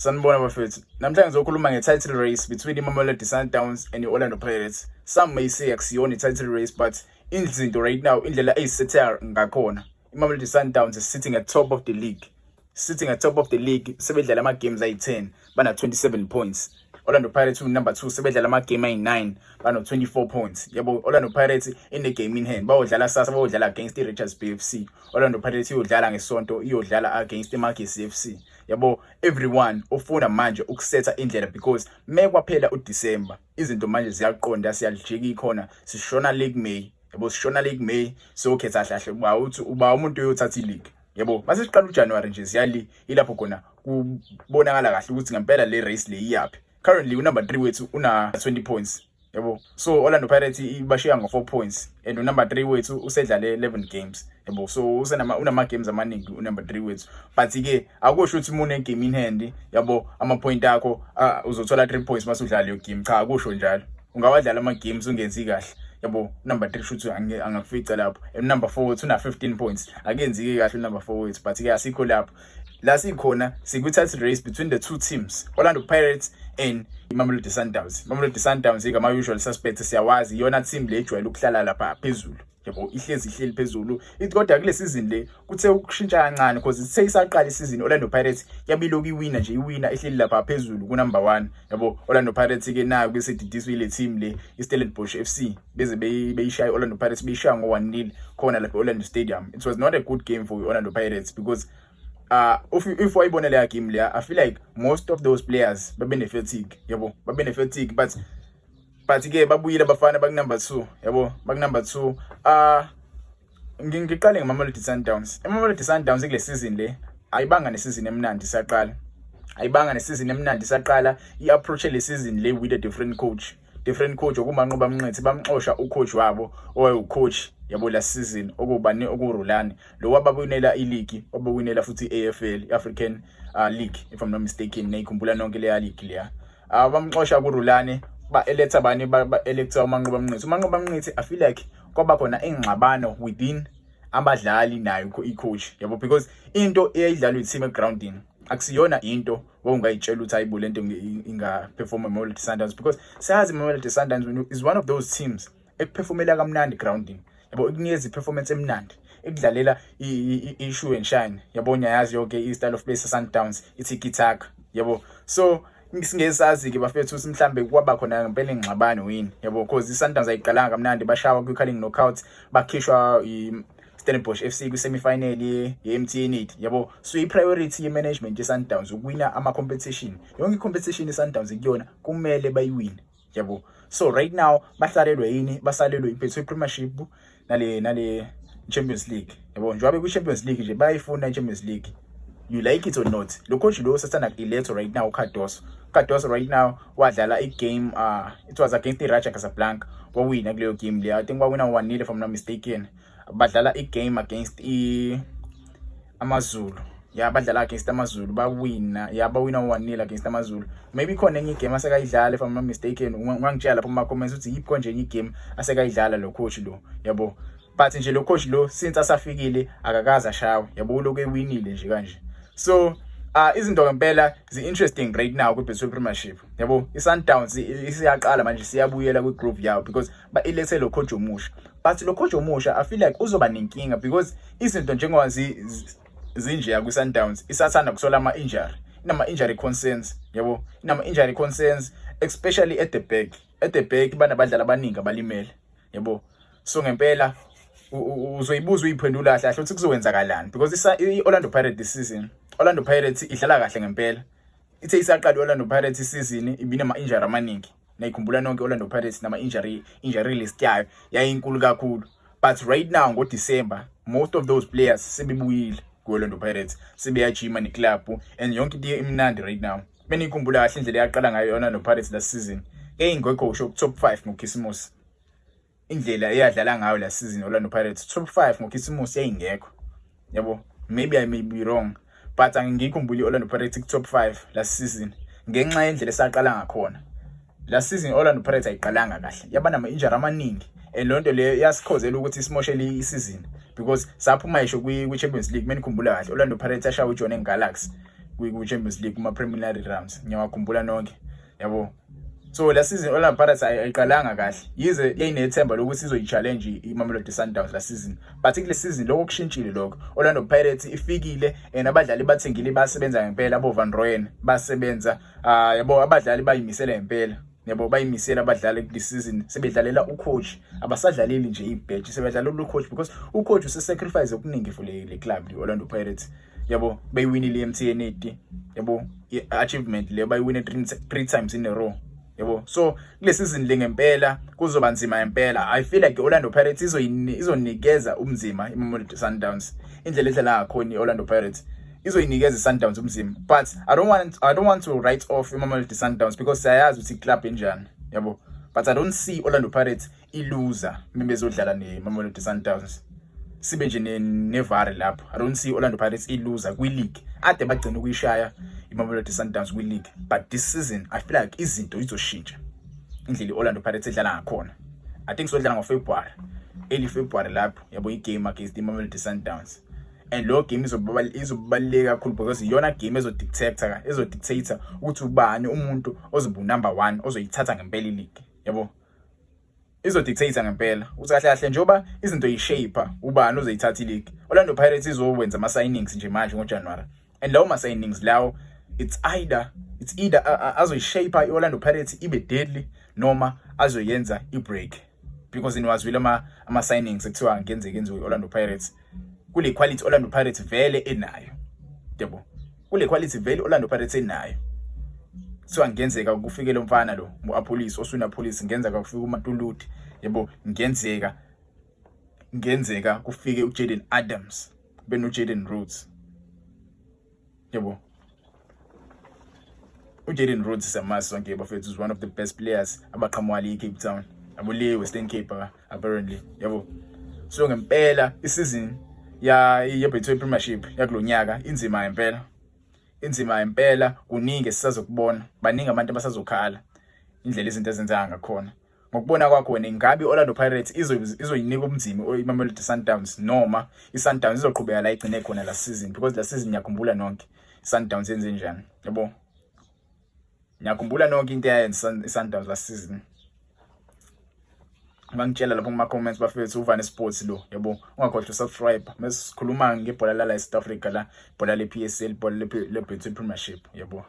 Sanibona bafethu. Namhlanje ngizokhuluma nge-title race between i-Mamelodi Sundowns and i-Orlando Pirates. Some may say akusiyona i-title race, but izinto right now indlela eyisethe ngakhona. I-Mamelodi Sundowns is sitting at top of the league. Sebedlala ama-games ayi-10, bana-27 points. Orlando Pirates number 2 sebedlala ama-game ayi-9, bano-24 points. Yabo, Orlando Pirates in the game in hand. Bayodlala sasa, bayodlala against i-Richards BFC. Orlando Pirates iyodlala ngesonto, iyodlala against i-Marquis FC. Yabo, everyone ufuna manje ukusetha indlela because mekwaphela uDecember izinto manje ziyaqonda, siyalijika ikhona, sishona League May. Yabo, sishona League May, so khetha hlahle uba uthi uba umuntu uyothatha ileague. Yabo, mase siqala uJanuary nje siyali ilapho khona kubonakala kahle ukuthi ngempela le race le iyapi. Currently number 3 wethu una 20 points. Yabo, so Orlando Pirates ibashiya ngo4 points and number 3 wethu usedlale 11 games. Yabo, so unama games amaningi number 3 wethu, but ke akusho ukuthi mune game in hand yabo ama point akho uzothola 3 points mase udlala le game. Cha, akusho njalo. Ungawadlala ama games ungenzi kahle. Yabo, number 3 shothi angakufica lapho. And number 4 wethu una 15 points. Akenziki kahle number 4 wethu, but ke asikho lapho. La sikhona sikwi-title race between the two teams, Orlando Pirates and Mamelodi Sundowns. Mamelodi Sundowns ikama usual suspects, siyawazi iyona team le ejwayele ukuhlala lapha phezulu. Yabo, ihleli phezulu. Kodwa kule season le kuthe ukushintsha kancane because ithe isaqala isizini Orlando Pirates yabiloku iwina nje, iwina ehleli lapha phezulu ku number 1. Yabo, Orlando Pirates ke nayo besedidiswe ile team le iStellenbosch FC beze beyishaya Orlando Pirates beyishaya ngo-1-0 khona lapha Orlando Stadium. It was not a good game for Orlando Pirates because if wayibona le game le, I feel like most of those players babene fatigue. Yabo, babene fatigue, but ke babuyile abafana bak number 2. Yabo, bak number 2. Ngiqale ngeMamelodi Sundowns. iMamelodi Sundowns kule season le ayibanga nesizini emnandi saqala. I-approach le season le with a different coach. Okumanqoba Mnqethi bamxosha ucoach wabo owayecoach yabo last season okubani okuRulani lo wabawinela ileague, wabawinela futhi AFL, African League if I'm not mistaken, nayikhumbula nonke le league leya. Bamxosha kuRulani ba electa bani ba electa uManqoba Mnqethi. I feel like kwaba khona ingxabano within abadlali nayo icoach yabo, because into eyidlalwa iteam egroundini akusiyona into ongayitshela ukuthi ayibo lento inga perform eMamelodi Sundowns, because sazi iMamelodi Sundowns is one of those teams ekuperformela kamnandi grounding. Yabo, ikunikeza iperformance emnandi, ekudlalela i-shoe and shine. Yabo, nyayazi yonke i-style of play se-Sundowns itiki-taka. Yabo, so singesazi ke bafethu ukuthi mhlambe kwaba khona ngempela ingxabano yini. Yabo, because i-Sundowns ayiqalanga kamnandi, bashawa kwi-calling knockout, bakhishwa Stellenbosch FC kwi-semi-final ye-MTN 8. Yabo, so i-priority ye-management ye-Sundowns ukuwina ama-competition. Yonke i-competition ye-Sundowns ikuyona kumele bayiwine. Yabo, so right now bahlalelwe yini? Basalelwe impetho ye-Premiership nale Champions League. Yabo, njengoba kwi-Champions League nje bayifuna i-Champions League. You like it or not, lo coach lo sasana iletho right now Cardoso right now wadlala i-game it was against the Raja Casablanca, wawina kuleyo game le. I think wawina 1-0 if I'm not mistaken. Badlala i-game against AmaZulu. Yeah, badlala against AmaZulu, bawina 1-0 against AmaZulu. Maybe khona enye game asekayidlala if I'm not mistaken. Ungangitshela lapha kuma comments ukuthi yipho nje enye game asekayidlala lo coach lo. Yabo, but nje lo coach lo since asafikile akakaza ashawe. Yabo, uloku ewinile nje kanje. So izinto ngempela zi-interesting right now kwi-Betway Premiership. Yabo, i-Sundowns isiyaqala manje, siyabuyela kwi-groove yawo because ba-elethe lo coach omusha. But lo coach omusha I feel like uzoba nenkinga because izinto njengoba zinje kwi-Sundowns isathanda kusola ama-injury. Inama-injury concerns. Yabo, inama-injury concerns especially at the back. At the back banabadlali abaningi abalimele. Yabo, so ngempela uzoyibuza uyiphendula kahle ukuthi kuzowenzakalani because i-Orlando Pirates this season, Orlando Pirates idlala kahle ngempela. Ithe isaqala Orlando Pirates season ibina ama-injury amaningi. Nayikhumbula nonke Orlando Pirates nama-injury list yayo yayinkulu kakhulu, but right now ngo-December most of those players sebebuyile ku-Orlando Pirates, sebeyajima neclub and yonke into imnandi right now. Benikhumbula kahle indlela yaqala ngayo Orlando Pirates last season eyingekho show top 5 ngoKhisimusi. Indlela eyadlala ngayo last season Orlando Pirates top 5 ngoKhisimusi yayingekho. Yabo, maybe I may be wrong, but angikhumbuli Orlando Pirates top 5 last season ngenxa yendlela esaqala ngakhona. Last season Orlando Pirates ayiqalanga kahle, yaba nama-injury amaningi and lonto le yasikhozela ukuthi simoshele i-season because saphuma isho kwi-Champions League. Menikhumbula kahle Orlando Pirates ashawa uJohn Galaxy ku-Champions League kuma-preliminary rounds ngiyawakhumbula nonke yabo. So la season Orlando Pirates ayiqalanga kahle yize yayinethemba lokuthi izoyi-challenge iMamelodi Sundowns la season, but kule season lokho kushintshile lokho. Orlando Pirates ifikile and abadlali bathengile basebenza ngempela, abo Van Rooyen basebenza yabo, abadlali bayimisela ngempela yabo, bayimisela abadlali kule season, sebedlalela ucoach, abasadlaleli nje ibadge, sebedlalela ucoach because ucoach usesacrifice okuningi for le club Orlando Pirates yabo. Bayiwinile iMTN 80 yabo, achievement le bayiwine 3 times in a row yabo. So kule season le ngempela kuzoba nzima ngempela. I feel like Orlando Pirates izonikeza umzima iMamelodi Sundowns, indlela edlala ngakhona iOrlando Pirates izoyinikeza iSundowns umzima, but I don't want to write off iMamelodi Sundowns because siyazi ukuthi club enjani yabo, but I don't see Orlando Pirates iloser membezodlala neMamelodi Sundowns sibe nje nevare lapho. I don't see Orlando Pirates iloser kwi-league ade bagcina ukuyishaya iMamelodi Sundowns kwi-league, but this season I feel like izinto izoshintsha indlela iOrlando Pirates edlala ngakhona. I think sodlala ngoFebruary, early February lapho yabo, igame against iMamelodi Sundowns, and lo game izobaleka kakhulu because iyona game ezodictator ukuthi ubani umuntu ozoba number 1 ozoyithatha ngempela i-league yabo. Izodictator ngempela uthi kahle kahle njoba izinto yishape ubani ozoyithatha i-league. Orlando Pirates izokwenza ama-signings nje manje ngoJanuary, and lawo ma-signings lawo it's either azoyishape iOrlando Pirates ibe deadly noma azoyenza i-break, because niwazwile ama-signings ekuthiwa ngenzeke iOrlando Pirates kule quality Orlando Pirates vele enayo yabo, kule quality vele Orlando Pirates enayo. So ngenzeka kufike lo mfana lo uApolice osuna police, ngenzeka kufike uMatuluti yabo, ngenzeka kufike uJaden Adams benoJaden Rhodes yabo. uJaden Rhodes isamazi sonke bafethu, is one of the best players abaqhamuka eCape Town yabo, le Western Cape apparently yabo. So ngempela isizini ye-Betway Premiership yakulonyaka inzima ngempela, kuningi esizokubona, baningi abantu abasazokhala indlela izinto ezenzeka ngakhona. Ngokubona kwakho wena, ingabe iOrlando Pirates izoyinika umzimi iMamelodi Sundowns noma iSundowns izoqhubeka la igcine khona la season, because la season ngiyakhumbula nonke iSundowns yenze njani yabo, ngiyakhumbula nonke into eyayenza iSundowns la season. Bangitshela lapho kuma-comments bafethu uVane Sports lo yabo, ungakhohlwa subscribe mesikhuluma ngebhola la South Africa, la ibhola le-PSL, ibhola le-Betway Premiership yabo.